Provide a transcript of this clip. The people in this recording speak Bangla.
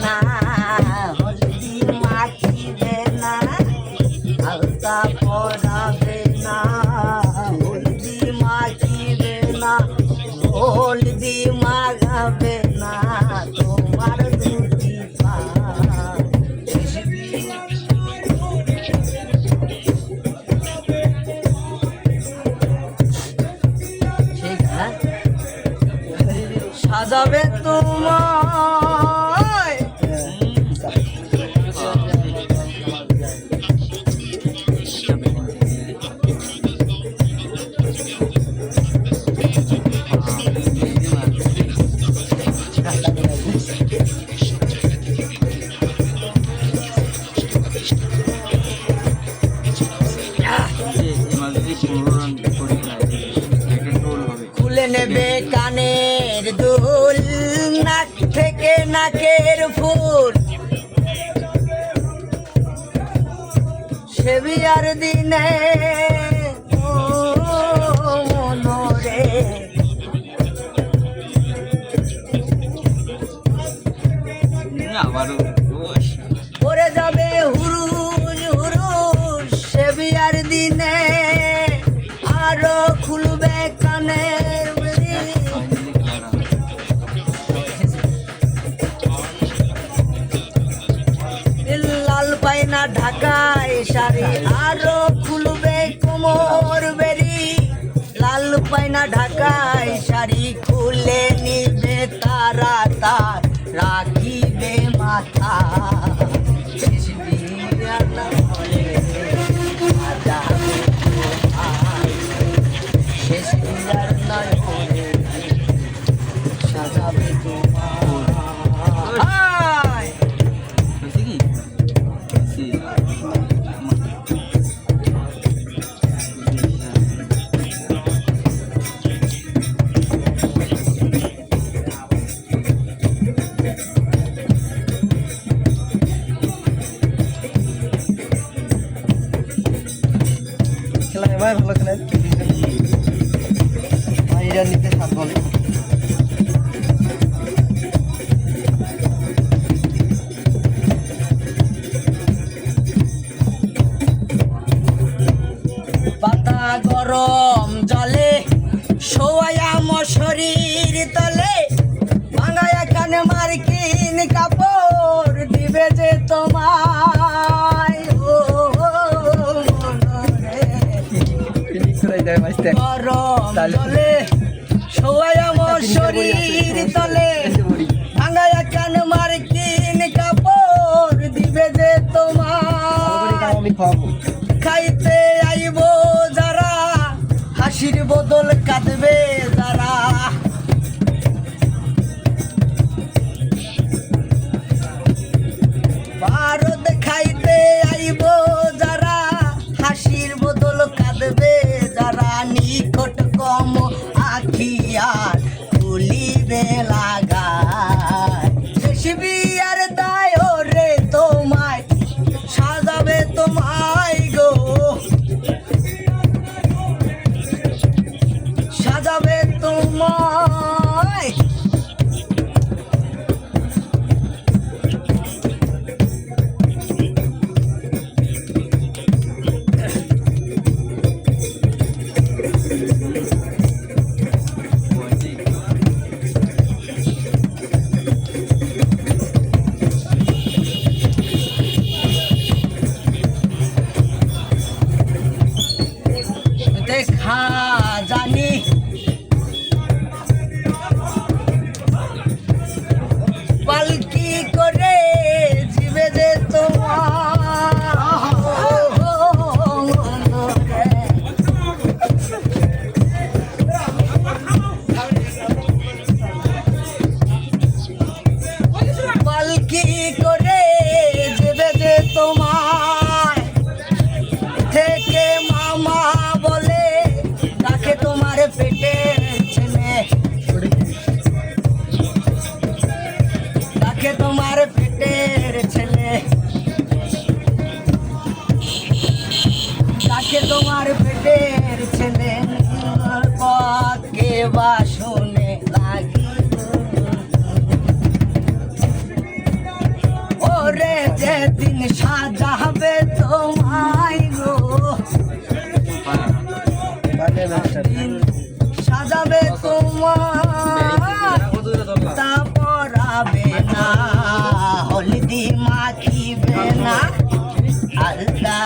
না, হলদি মাখিবে না, আলতা পরাবে না, হলদি মাখিবে না, হলদি মাখাবে না, তোমার দুটি পা সাজাবে তোমায়। খুলে নেবে কানের দুল, নাক থেকে নাকের ফুল, সে বিয়ার দিনে মনোরে পরে যাবে হুরুজ হুরুজ, সে বিয়ার দিনে আরো খুলবে কানের লাল পায়না ঢাকায় শাড়ি, আরো খুলবে কোমর বেরি, লাল পায়না ঢাকায় শাড়ি, খুলে নিবে তারা তার, রাখিবে মাথা সাজাবে তোমায়। খেলা ভাই ভালো খেলেন, ভাইরা নিতে সাত বলে পাতা গরম জলে শোয়া মশারির তলে, ভাঙায়া কানে মার্কিন কাপড় দিবে যে তোমায়। গরম জলে শোয়া মশারির তলে, ভাঙায়া কানে মার্কিন কাপড় দিবে যে তোমায়। খাইতে আইব যারা, হাসির বদল কাঁদবে যারা, ভারত খাইতে আইব যারা, হাসির বদল কাঁদবে যারা, নিকট কম আখিয়ার তুলিবে লাগায়, বিয়ার দায় রে তোমায় সাজাবে তোমায় গো, সাজাবে তোমায়। দেখা জানি পালকি করে জিবে যে তোমার, পালকি করে জিবে যে তোমার, থেকে মামা বলে ডাকে তোমার পেটের ছেলে, ডাকে তোমার পেটের ছেলে, ডাকে তোমার পেটের ছেলে, পথকে বাসনে লাগি যেদিন সাজাবে তোমায় গো, সাজাবে তোমার তা পরাবে না, হলদি মাখিবে না, আলতা